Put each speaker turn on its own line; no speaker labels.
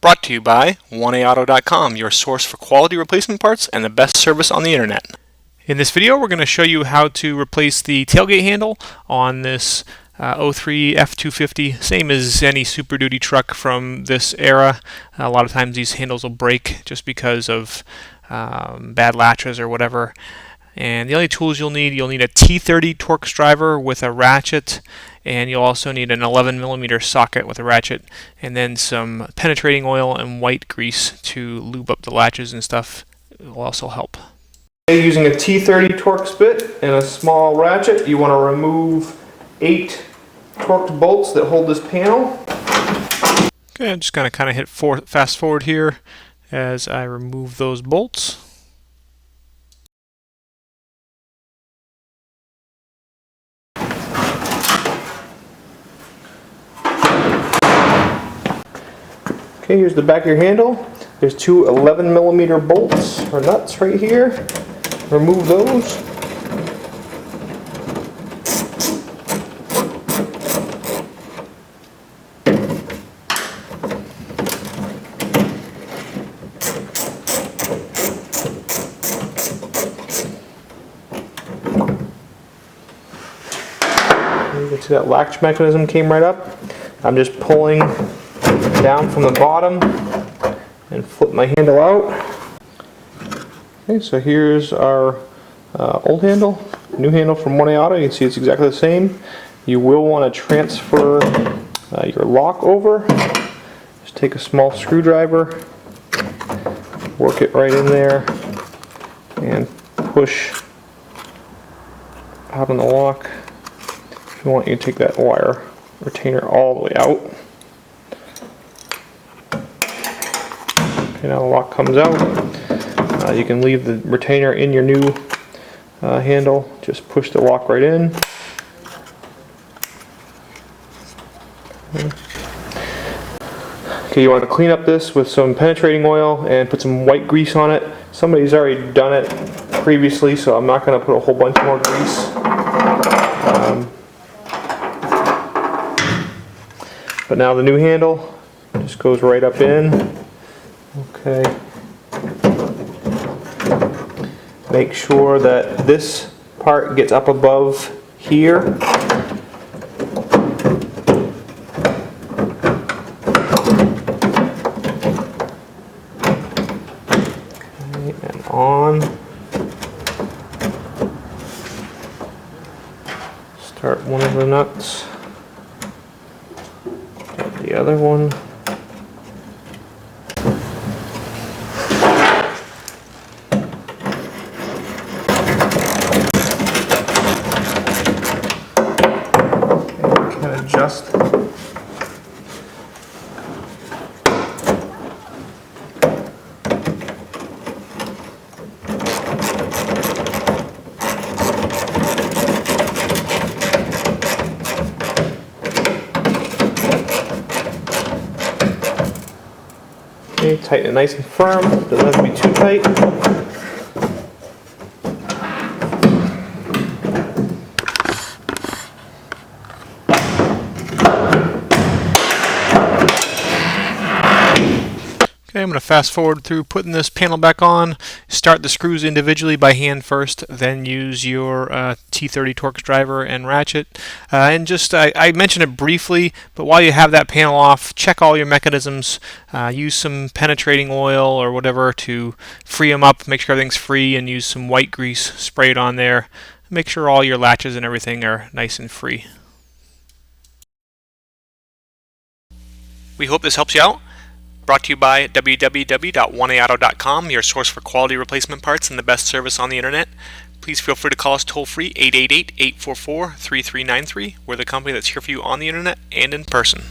Brought to you by 1AAuto.com, your source for quality replacement parts and the best service on the internet. In this video, we're going to show you how to replace the tailgate handle on this 03 F250, same as any Super Duty truck from this era. A lot of times these handles will break just because of bad latches or whatever. And the only tools you'll need a T30 Torx driver with a ratchet, and you'll also need an 11mm socket with a ratchet, and then some penetrating oil and white grease to lube up the latches and stuff. It will also help.
Using a T30 Torx bit and a small ratchet, you want to remove 8 torqued bolts that hold this panel.
Okay, I'm just going to kind of hit fast forward here as I remove those bolts.
Okay, here's the back of your handle. There's 2 11mm bolts or nuts right here. Remove those. You can see that latch mechanism came right up. I'm just pulling down from the bottom and flip my handle out. Okay, so here's our old handle, new handle from 1AAuto. You can see it's exactly the same. You will want to transfer your lock over. Just take a small screwdriver, work it right in there, and push out on the lock. If you want, you can take that wire retainer all the way out. Okay, now the lock comes out. You can leave the retainer in your new handle. Just push the lock right in. Okay, you want to clean up this with some penetrating oil and put some white grease on it. Somebody's already done it previously, so I'm not going to put a whole bunch more grease. But now the new handle just goes right up in. Okay. Make sure that this part gets up above here. Okay, and on. Start one of the nuts. Start the other one. Adjust. Okay, tighten it nice and firm. Doesn't have to be too tight.
Okay, I'm going to fast forward through putting this panel back on. Start the screws individually by hand first, then use your T30 Torx driver and ratchet. And just, I mentioned it briefly, but while you have that panel off, check all your mechanisms. Use some penetrating oil or whatever to free them up, make sure everything's free, and use some white grease, spray it on there. Make sure all your latches and everything are nice and free. We hope this helps you out. Brought to you by www.1AAuto.com, your source for quality replacement parts and the best service on the internet. Please feel free to call us toll-free 888-844-3393. We're the company that's here for you on the internet and in person.